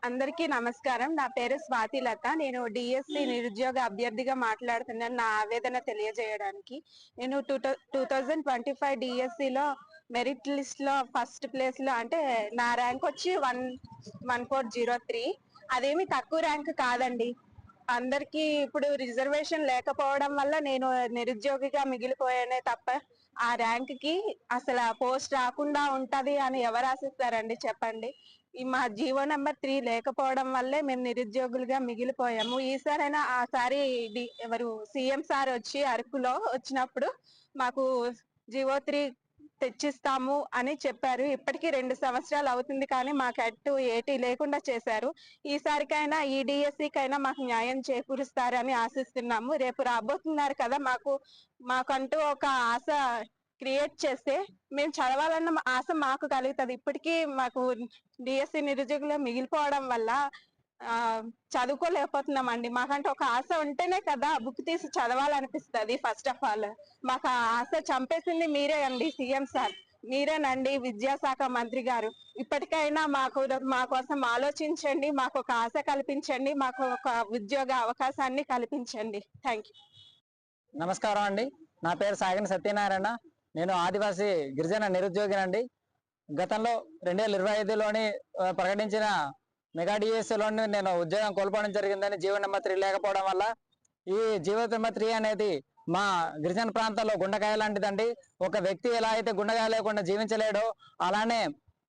అందరికీ నమస్కారం. నా పేరు స్వాతి లత. నేను డిఎస్సి నిరుద్యోగ అభ్యర్థిగా మాట్లాడుతున్నాను నా ఆవేదన తెలియజేయడానికి. నేను 2025 డిఎస్సిలో మెరిట్ లిస్ట్‌లో ఫస్ట్ ప్లేస్‌లో అంటే నా ర్యాంక్ వచ్చి 1403. అదేమి తక్కువ ర్యాంక్ కాదండి. అందరికీ ఇప్పుడు రిజర్వేషన్ లేకపోవడం వల్ల నేను నిరుద్యోగిగా మిగిలిపోయానే తప్ప ఆ ర్యాంక్‌కి అసలు ఆ పోస్ట్ రాకుండా ఉంటది అని ఎవరు ఆశిస్తారండి చెప్పండి. మా జీవో నెంబర్ 3 లేకపోవడం వల్లే మేము నిరుద్యోగులుగా మిగిలిపోయాము. ఈసారైనా ఎవరు సీఎం సార్ వచ్చి అరకులో వచ్చినప్పుడు మాకు జీవో 3 తెచ్చిస్తాము అని చెప్పారు. ఇప్పటికి 2 సంవత్సరాలు అవుతుంది కానీ మాకు అటు ఏటి లేకుండా చేశారు. ఈసారికైనా ఈ డిఎస్సికైనా మాకు న్యాయం చేకూరుస్తారని ఆశిస్తున్నాము. రేపు రాబోతున్నారు కదా, మాకంటూ ఒక ఆశ క్రియేట్ చేస్తే మేము చదవాలన్న ఆశ మాకు కలుగుతుంది. ఇప్పటికీ మాకు డిఎస్సి నిరుద్యోగులు మిగిలిపోవడం వల్ల చదువుకోలేకపోతున్నామండి. మాకంటే ఒక ఆశ ఉంటేనే కదా బుక్ తీసి చదవాలనిపిస్తుంది. ఫస్ట్ ఆఫ్ ఆల్ మాకు ఆ ఆశ చంపేసింది మీరే అండి, సీఎం సార్ మీరేనండి, విద్యాశాఖ మంత్రి గారు. ఇప్పటికైనా మా కోసం ఆలోచించండి, మాకు ఒక ఆశ కల్పించండి, మాకు ఒక ఉద్యోగ అవకాశాన్ని కల్పించండి. Thank you. నమస్కారం అండి. నా పేరు సాగిన సత్యనారాయణ. నేను ఆదివాసీ గిరిజన నిరుద్యోగినండి. గతంలో 2025లోని ప్రకటించిన మెగా డిఎస్సిలోని నేను ఉద్యోగం కోల్పోవడం జరిగిందని జీవో నెంబర్ 3 లేకపోవడం వల్ల. ఈ జీవో నెంబర్ 3 అనేది మా గిరిజన ప్రాంతాల్లో గుండెకాయ లాంటిదండి. ఒక వ్యక్తి ఎలా అయితే గుండెకాయ లేకుండా జీవించలేడో అలానే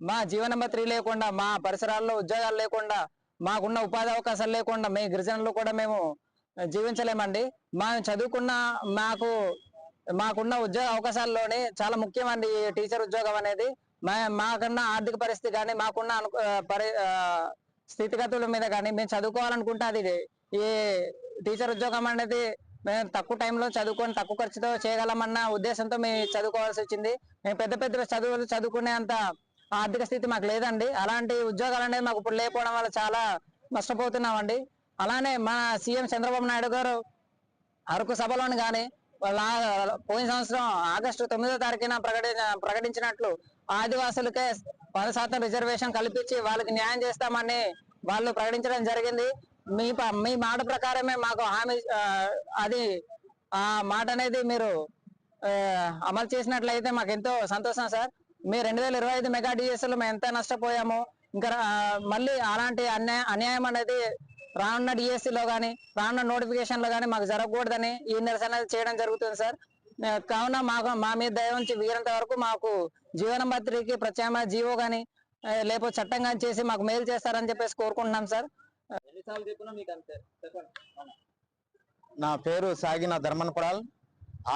మా జీవో నెంబర్ 3 లేకుండా మా పరిసరాల్లో ఉద్యోగాలు లేకుండా మాకున్న ఉపాధి అవకాశాలు లేకుండా మీ గిరిజనులు కూడా మేము జీవించలేమండి. మేము చదువుకున్న మాకున్న ఉద్యోగ అవకాశాల్లోనే చాలా ముఖ్యమండి ఈ టీచర్ ఉద్యోగం అనేది. మాకన్నా ఆర్థిక పరిస్థితి కానీ మాకున్న స్థితిగతుల మీద కానీ మేము చదువుకోవాలనుకుంటే అది ఈ టీచర్ ఉద్యోగం అనేది మేము తక్కువ టైంలో చదువుకొని తక్కువ ఖర్చుతో చేయగలమన్న ఉద్దేశంతో మేము చదువుకోవాల్సి వచ్చింది. మేము పెద్ద పెద్ద చదువులు చదువుకునే అంత ఆర్థిక స్థితి మాకు లేదండి. అలాంటి ఉద్యోగాలు అనేది మాకు ఇప్పుడు లేకపోవడం వల్ల చాలా నష్టపోతున్నామండి. అలానే మన సీఎం చంద్రబాబు నాయుడు గారు అరకు సభలోని కానీ పోయిన సంవత్సరం ఆగస్టు 9వ తారీఖున ప్రకటించినట్లు ఆదివాసులకే 10% రిజర్వేషన్ కల్పించి వాళ్ళకి న్యాయం చేస్తామని వాళ్ళు ప్రకటించడం జరిగింది. మీ మాట ప్రకారమే మాకు హామీ అది ఆ మాట అనేది మీరు అమలు చేసినట్లయితే మాకు ఎంతో సంతోషం సార్. మీ 2025 మెగా డిఎస్లో మేము ఎంత నష్టపోయామో ఇంకా మళ్ళీ అలాంటి అన్యాయం అనేది రానున్న డిఎస్సిలో కానీ రానున్న నోటిఫికేషన్లో కానీ మాకు జరగకూడదని ఈ నిరసన చేయడం జరుగుతుంది సార్. కావున మా మీద దయ ఉంచి వీరంత వరకు మాకు జీవో నెంబర్ 3కి ప్రత్యామ్నాయ జీవో కానీ లేకపోతే చట్టం కానీ చేసి మాకు మేలు చేస్తారని చెప్పేసి కోరుకుంటున్నాం సార్. నా పేరు సాగిన ధర్మన్పడాల్,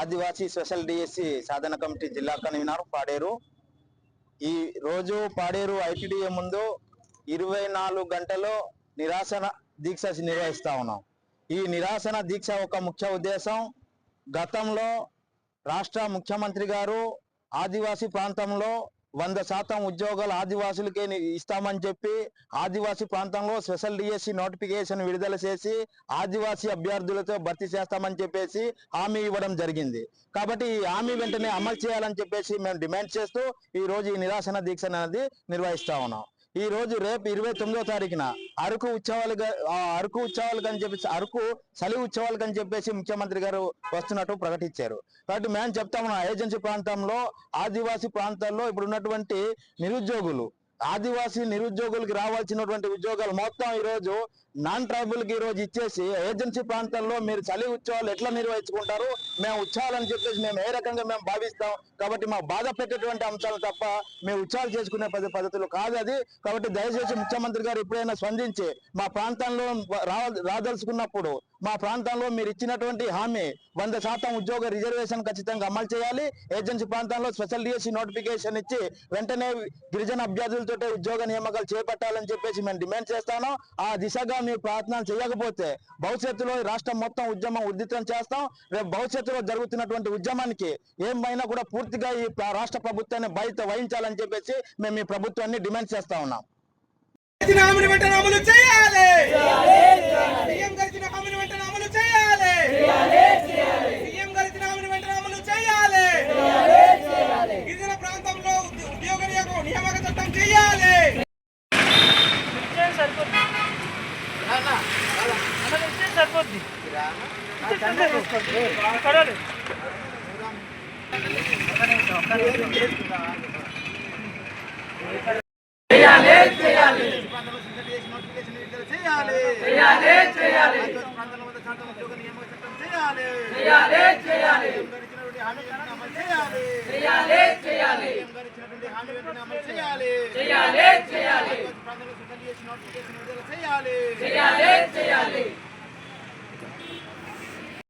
ఆదివాసీ స్పెషల్ డిఎస్సి సాధన కమిటీ జిల్లా కన్వీనర్ పాడేరు. ఈ రోజు పాడేరు ఐటీడీఏ ముందు 24 గంటలు నిరాశన దీక్ష నిర్వహిస్తా ఉన్నాం. ఈ నిరాశన దీక్ష ఒక ముఖ్య ఉద్దేశం, గతంలో రాష్ట్ర ముఖ్యమంత్రి గారు ఆదివాసీ ప్రాంతంలో 100% ఉద్యోగాలు ఆదివాసులకే ఇస్తామని చెప్పి ఆదివాసీ ప్రాంతంలో స్పెషల్ డిఎస్సి నోటిఫికేషన్ విడుదల చేసి ఆదివాసీ అభ్యర్థులతో భర్తీ చేస్తామని చెప్పేసి హామీ ఇవ్వడం జరిగింది. కాబట్టి ఈ హామీ వెంటనే అమలు చేయాలని చెప్పేసి మేము డిమాండ్ చేస్తూ ఈ రోజు ఈ నిరాశన దీక్ష అనేది నిర్వహిస్తా ఉన్నాం. ఈ రోజు రేపు 29వ తారీఖున అరకు ఉత్సవాలు అని చెప్పేసి అరకు చలి ఉత్సవాలు అని చెప్పేసి ముఖ్యమంత్రి గారు వస్తున్నట్టు ప్రకటించారు. కాబట్టి మేము చెప్తాము, ఏజెన్సీ ప్రాంతంలో ఆదివాసీ ప్రాంతాల్లో ఇప్పుడు ఉన్నటువంటి ఆదివాసీ నిరుద్యోగులకి రావాల్సినటువంటి ఉద్యోగాలు మొత్తం ఈ రోజు నాన్ ట్రైబల్ కి ఈ రోజు ఇచ్చేసి ఏజెన్సీ ప్రాంతాల్లో మీరు చలి ఉత్సవాలు ఎట్లా నిర్వహించుకుంటారు, మేము ఉత్సవాలని చెప్పేసి మేము ఏ రకంగా మేము భావిస్తాం. కాబట్టి మాకు బాధ పెట్టేటువంటి అంశాలు తప్ప మేము ఉత్సవాలు చేసుకునే పద్ధతులు కాదు అది. కాబట్టి దయచేసి ముఖ్యమంత్రి గారు ఎప్పుడైనా స్పందించి మా ప్రాంతంలో రాదలుచుకున్నప్పుడు మా ప్రాంతంలో మీరు ఇచ్చినటువంటి హామీ 100% ఉద్యోగ రిజర్వేషన్ ఖచ్చితంగా అమలు చేయాలి. ఏజెన్సీ ప్రాంతంలో స్పెషల్ డిఎస్సి నోటిఫికేషన్ ఇచ్చి వెంటనే గిరిజన అభ్యర్థులతో ఉద్యోగ నియామకాలు చేపట్టాలని చెప్పేసి మేము డిమాండ్ చేస్తాను. ఆ దిశగా మీరు ప్రయత్నాలు చేయకపోతే భవిష్యత్తులో రాష్ట్రం మొత్తం ఉద్యమం ఉధృతం చేస్తాం. రేపు భవిష్యత్తులో జరుగుతున్నటువంటి ఉద్యమానికి ఏమైనా కూడా పూర్తిగా ఈ రాష్ట్ర ప్రభుత్వాన్ని బాధ్యత వహించాలని చెప్పేసి మేము ఈ ప్రభుత్వాన్ని డిమాండ్ చేస్తా ఉన్నాం. గిరిజన ప్రాంతంలో ఉద్యోగ నియామక చట్టం చేయాలి. చేయాలి